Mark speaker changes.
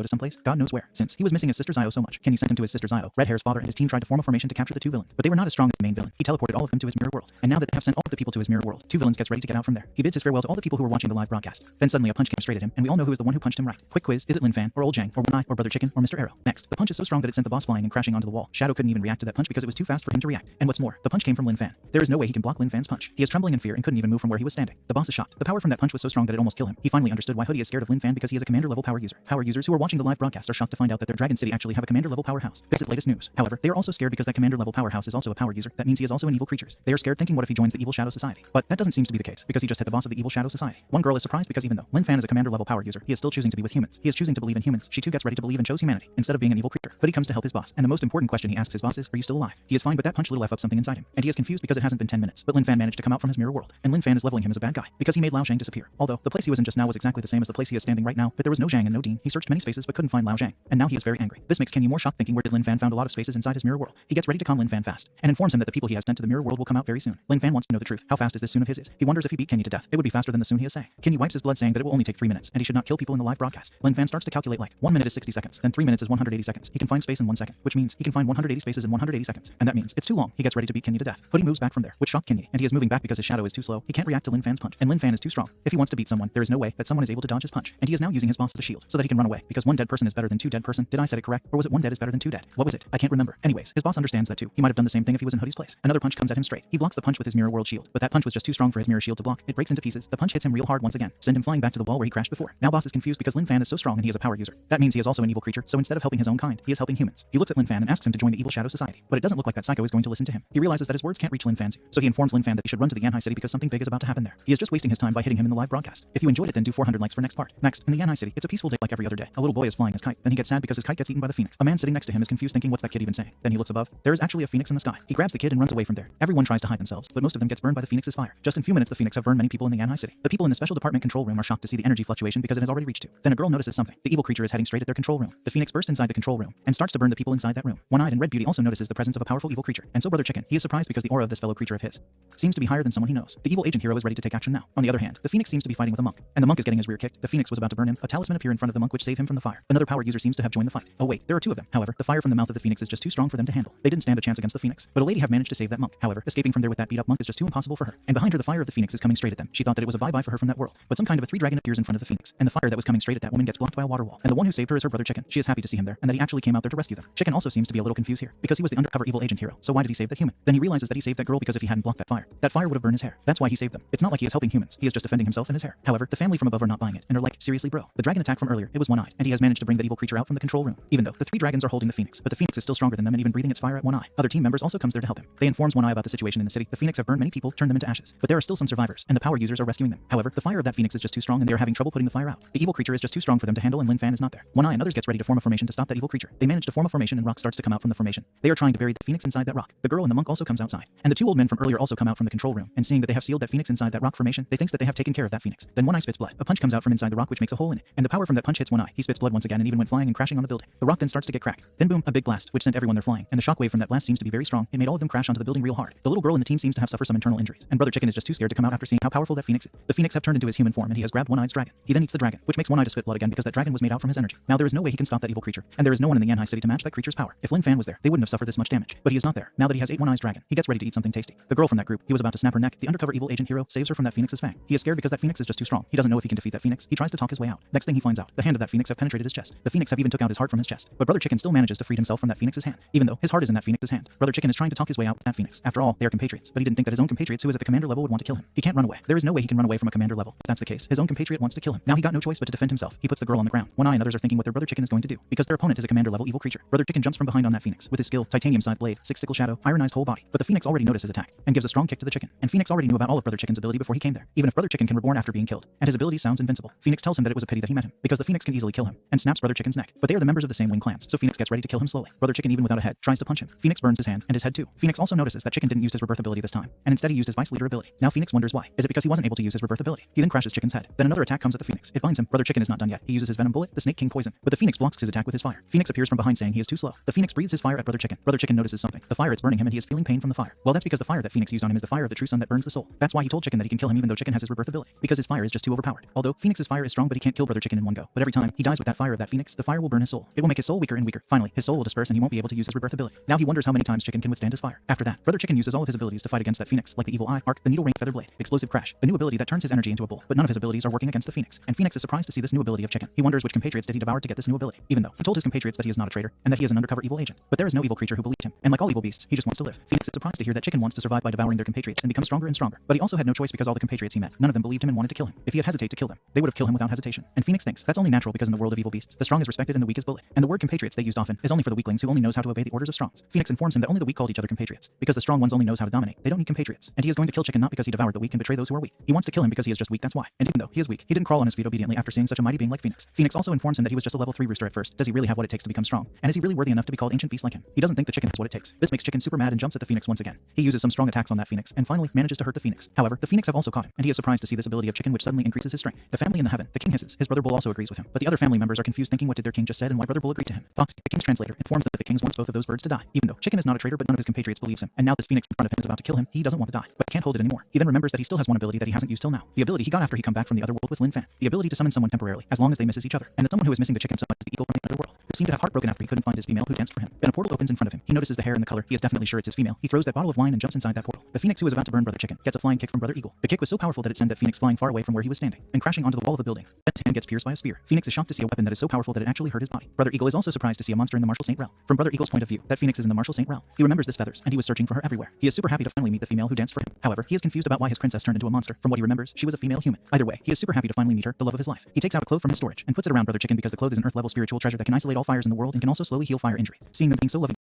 Speaker 1: to someplace, God knows where. Since he was missing his sister's Io so much, Kenny sent him to his sister's Io. Red Hair's father and his team tried to form a formation to capture the two villains, but they were not as strong as the main villain. He teleported all of them to his mirror world, and now that they have sent all of the people to his mirror world, two villains gets ready to get out from there. He bids his farewell to all the people who were watching the live broadcast. Then suddenly a punch came straight at him, and we all know who is the one who punched him right. Quick quiz, is it Lin Fan, or Old Jang, or One Eye, or Brother Chicken, or Mr. Arrow? Next, the punch is so strong that it sent the boss flying and crashing onto the wall. Shadow couldn't even react to that punch because it was too fast for him to react. And what's more, the punch came from Lin Fan. There is no way he can block Lin Fan's punch. He is trembling in fear and couldn't even move from where he was standing. The boss is shocked. The power from that punch was so strong that it almost killed him. He finally understood why Hoodie is scared of Lin Fan because he is a commander level power user. Power users who are watching the live broadcast are shocked to find out that their Dragon City actually have a commander level powerhouse. This is latest news. However, they are also scared because that commander level powerhouse is also a power user. That means he is also an evil creature. They are scared thinking what if he joins the evil Shadow Society. But that doesn't seem to be the case because he just hit the boss of the evil Shadow Society. One girl is surprised because even though Lin Fan is a commander level power user, he is still choosing to be with humans. He is choosing to believe in humans. She too gets ready to believe and chose humanity instead of being an evil creature. But he comes to help his boss, and the most important question he asks his boss is, are you still alive? He is fine, but that punch little F up something inside him, and he is confused because it hasn't been 10 minutes. But Lin Fan managed to come out from his mirror world, and Lin Fan is leveling him as a bad guy because he made Lao Zhang disappear. Although the place he was in just now was exactly the same as the place he is standing right now, but there was no Zhang and no Dean. He searched many spaces but couldn't find Lao Zhang, and now he is very angry. This makes Kenny more shocked, thinking where did Lin Fan found a lot of spaces inside his mirror world. He gets ready to calm Lin Fan fast and informs him that the people he has sent to the mirror world will come out very soon. Lin Fan wants to know the truth. How fast is this soon of his is? He wonders if he beat Kenny to death, it would be faster than the soon he is saying. Kenny wipes his blood, saying that it will only take 3 minutes and he should not kill people in the live broadcast. Lin Fan starts to calculate like 1 minute is 60 seconds, then 3 minutes is 180 seconds. He can find space in 1 second, which means he can find 180 spaces in 180 seconds, and that means it's too long. He gets ready to beat Kenny to death. Hoodie moves back from there, which shocked Kenny, and he is moving back because his shadow is too slow. He can't react to Lin Fan's punch, and Lin Fan is too strong. If he wants to beat someone, there is no way that someone is able to dodge his punch, and he is now using his boss as a shield so that he can run away because one dead person is better than two dead person. Did I say it correct, or was it one dead is better than two dead? What was it? I can't remember. Anyways, his boss understands that too. He might have done the same thing if he was in Hoodie's place. Another punch comes at him straight. He blocks the punch with his mirror world shield, but that punch was just too strong for his mirror shield to block. It breaks into pieces. The punch hits him real hard once again, send him flying back to the wall where he crashed before. Now boss is confused because Lin Fan is so strong and he is a power user. That means he is also an evil creature, so instead of helping his own kind, he is helping humans. He looks at Lin Fan and asks him to join the evil Shadow Society, but it doesn't look like that psycho is going to listen to him. He realizes that his words can't reach Lin Fan's ear, so he informs Lin Fan that he should run to the Yanhai City because something big is about to happen there. He is just wasting his time by hitting him in the live broadcast. If you enjoyed it, then do 400 likes for next part. Next, in the Yanhai City, it's a peaceful day like every other day. A little boy is flying his kite, then he gets sad because his kite gets eaten by the phoenix. A man sitting next to him is confused, thinking what's that kid even saying? Then he looks above. There is actually a phoenix in the sky. He grabs the kid and runs away from there. Everyone tries to hide themselves, but most of them gets burned by the phoenix's fire. Just in few minutes, the phoenix have burned many people in the Yanhai City. The people in the special department control room are shocked to see the energy fluctuation because it has already reached 2. Then a girl notices something. The evil creature is heading straight at their control room. The phoenix bursts inside the control room and starts to burn the people inside that room. One-eyed and Red Beauty also notices the presence of a powerful evil creature, and so Brother Chicken, he is surprised because the aura of this fellow creature of his seems to be higher than someone he knows. The evil agent hero is ready to take action now. On the other hand, the phoenix seems to be fighting with a monk, and the monk is getting his rear kicked. The phoenix was about to burn him. A talisman appear in front of the monk which saved him from the fire. Another power user seems to have joined the fight. Oh wait, there are 2 of them. However, the fire from the mouth of the phoenix is just too strong for them to handle. They didn't stand a chance against the phoenix, but a lady have managed to save that monk. However, escaping from there with that beat up monk is just too impossible for her. And behind her, the fire of the phoenix is coming straight at them. She thought that it was a bye-bye for her from that world, but some kind of a 3 dragon appears in front of the phoenix, and the fire that was coming straight at that woman gets blocked by a water wall. And the one who saved her is her brother Chicken. She is happy to see him there, and that he actually came out there to rescue them. Chicken also seems to be a little confused here because he was the undercover evil agent hero. So why did he save that human? Then he realizes that he saved that girl because if he hadn't blocked that fire would have burned his hair. That's why he saved them. It's not like he is helping humans. He is just defending himself and his hair. However, the family from above are not buying it and are like, seriously, bro. The dragon attack from earlier, it was one-eyed, and he has managed to bring that evil creature out from the control room. Even though the 3 dragons are holding the phoenix, but the phoenix is still stronger than them and even breathing its fire at One Eye. Other team members also comes there to help him. They informs One Eye about the situation in the city. The phoenix have burned many people, turned them into ashes, but there are still some survivors, and the power users are rescuing them. However, the fire of that phoenix is just too strong and they are having trouble putting the fire out. The evil creature is just too strong for them to handle, and Lin Fan is not there. One Eye and others gets ready to form a formation to stop that evil creature. They manage to form a formation and rock starts to come out from the formation. They are trying to bury the phoenix inside that rock. The girl and the monk also comes outside, and the 2 old men from earlier also come out from the control room, and seeing that they have sealed that phoenix inside that rock formation, they thinks that they have taken care of that phoenix. Then One Eye spits blood. A punch comes out from inside the rock which makes a hole in it, and the power from that punch hits One Eye. He spits blood once again and even went flying and crashing on the building. The rock then starts to get cracked. Then boom, a big blast which sent everyone there flying, and the shockwave from that blast seems to be very strong. It made all of them crash onto the building real hard. The little girl in the team seems to have suffered some internal injuries, and Brother Chicken is just too scared to come out after seeing how powerful that phoenix is. The phoenix have turned into his human form and he has grabbed One-Eye's dragon. He then eats the dragon, which makes One Eye to spit blood again because that dragon was made out from his energy. Now there is no way he can stop that evil creature, and there is no one in the Yanhai City to match that creature's power. If Lin Fan was there, they wouldn't have suffered this much damage, but he is not there. Now that he has ate One-Eye's dragon, he gets ready to eat something tasty. The girl from that group, he was about to snap her neck. The undercover evil agent hero saves her from that phoenix's fang. He is scared because that phoenix is just too strong. He doesn't know if he can defeat that phoenix. He tries to talk his way out. Next thing he finds out, the hand of that phoenix have penetrated his chest. The phoenix have even took out his heart from his chest, but Brother Chicken still manages to free himself from that phoenix's hand, even though his heart is in that phoenix's hand. Brother Chicken is trying to talk his way out with that phoenix. After all, they are compatriots, but he didn't think that his own compatriots who is at the commander level would want to kill him. He can't run away. There is no way he can run away from a commander level. If that's the case, his own compatriot wants to kill him. Now he got no choice but to defend himself. He puts the girl on the ground. One Eye and others are thinking what their Brother Chicken is going to do, because their opponent is a commander level evil creature. Brother Chicken jumps from behind on that phoenix with his skill, titanium scythe blade, 6 sickle shadow, ironized whole body. But the phoenix already noticed his attack and gives a strong kick to the chicken. And Phoenix already knew about all of Brother Chicken's ability before he came there. Even if Brother Chicken can reborn after being killed, and his ability sounds invincible. Phoenix tells him that it was a pity that he met him, because the phoenix can easily kill him, and snaps Brother Chicken's neck. But they are the members of the same wing clans, so Phoenix gets ready to kill him slowly. Brother Chicken, even without a head, tries to punch him. Phoenix burns his hand and his head too. Phoenix also notices that Chicken didn't use his rebirth ability this time, and instead he used his vice leader ability. Now Phoenix wonders why. Is it because he wasn't able to use his rebirth ability? He then crashes Chicken's head. Then another attack comes at the Phoenix. It binds him. Brother Chicken is not done yet. He uses his venom bullet, the Snake King poison, but the Phoenix blocks his attack with his fire. Phoenix appears from behind saying he is too slow. The Phoenix breathes his fire at Brother Chicken. Brother Chicken notices something. The fire is burning him and he is feeling pain from the fire. Well, that's because the fire that Phoenix used on him is the fire of the true sun that burns the soul. That's why he told Chicken that he can kill him even though Chicken has his rebirth ability, because his fire is just too overpowered. Although Phoenix's fire is strong, but he can't kill Brother Chicken in one go. But every time he dies with that that fire of that phoenix, the fire will burn his soul. It will make his soul weaker and weaker. Finally, his soul will disperse and he won't be able to use his rebirth ability. Now he wonders how many times Chicken can withstand his fire. After that, Brother Chicken uses all of his abilities to fight against that phoenix, like the evil eye, arc, the needle ring, feather blade, explosive crash, the new ability that turns his energy into a bull. But none of his abilities are working against the phoenix. And Phoenix is surprised to see this new ability of Chicken. He wonders which compatriots did he devour to get this new ability, even though he told his compatriots that he is not a traitor and that he is an undercover evil agent. But there is no evil creature who believed him. And like all evil beasts, he just wants to live. Phoenix is surprised to hear that Chicken wants to survive by devouring their compatriots and become stronger and stronger. But he also had no choice because all the compatriots he met, none of them believed him and wanted to kill him. If he had hesitated to kill them, they would have killed him without hesitation. And Phoenix thinks that's only natural because in the world of evil beasts, the strong is respected and the weak is bullied. And the word compatriots they used often is only for the weaklings who only knows how to obey the orders of strongs. Phoenix informs him that only the weak called each other compatriots, because the strong ones only knows how to dominate. They don't need compatriots. And he is going to kill Chicken not because he devoured the weak and betrayed those who are weak. He wants to kill him because he is just weak, that's why. And even though he is weak, he didn't crawl on his feet obediently after seeing such a mighty being like Phoenix. Phoenix also informs him that he was just a level 3 rooster at first. Does he really have what it takes to become strong? And is he really worthy enough to be called ancient beast like him? He doesn't think the Chicken has what it takes. This makes Chicken super mad and jumps at the Phoenix once again. He uses some strong attacks on that Phoenix and finally manages to hurt the Phoenix. However, the Phoenix have also caught him, and he is surprised to see this ability of Chicken which suddenly increases his strength. The family in the heaven, the king hisses. His brother Bull also agrees with him, but the other family members are confused thinking what did their king just said and why brother Bull agreed to him. Foxy, the king's translator, informs them that the king wants both of those birds to die, even though Chicken is not a traitor but none of his compatriots believes him. And now this Phoenix in front of him is about to kill him. He doesn't want to die, but can't hold it anymore. He then remembers that he still has one ability that he hasn't used till now. The ability he got after he come back from the other world with Lin Fan. The ability to summon someone temporarily, as long as they misses each other. And that someone who is missing the Chicken so much is the eagle from the other world, who seemed to have heartbroken after he couldn't find his female who danced for him. Then a portal opens in front of him. He notices the hair and the color. He is definitely sure it's his female. He throws that bottle of wine and jumps inside that portal. The Phoenix who is about to burn Brother Chicken gets a flying kick from Brother Eagle. The kick was so powerful that it sent that Phoenix flying far away from where he was standing and crashing onto the wall of a building. Then his hand gets pierced by a spear. Phoenix is shocked to see a weapon that is so powerful that it actually hurt his body. Brother Eagle is also surprised to see a monster in the Martial Saint realm. From Brother Eagle's point of view, that Phoenix is in the Martial Saint realm. He remembers this feathers and he was searching for her everywhere. He is super happy to finally meet the female who danced for him. However, he is confused about why his princess turned into a monster. From what he remembers, she was a female human. Either way, he is super happy to finally meet her, the love of his life. He takes out a cloth from his storage and puts it around Brother Chicken because the cloth is an earth level spiritual treasure that can isolate all fires in the world and can also slowly heal fire injuries. Seeing them being so loving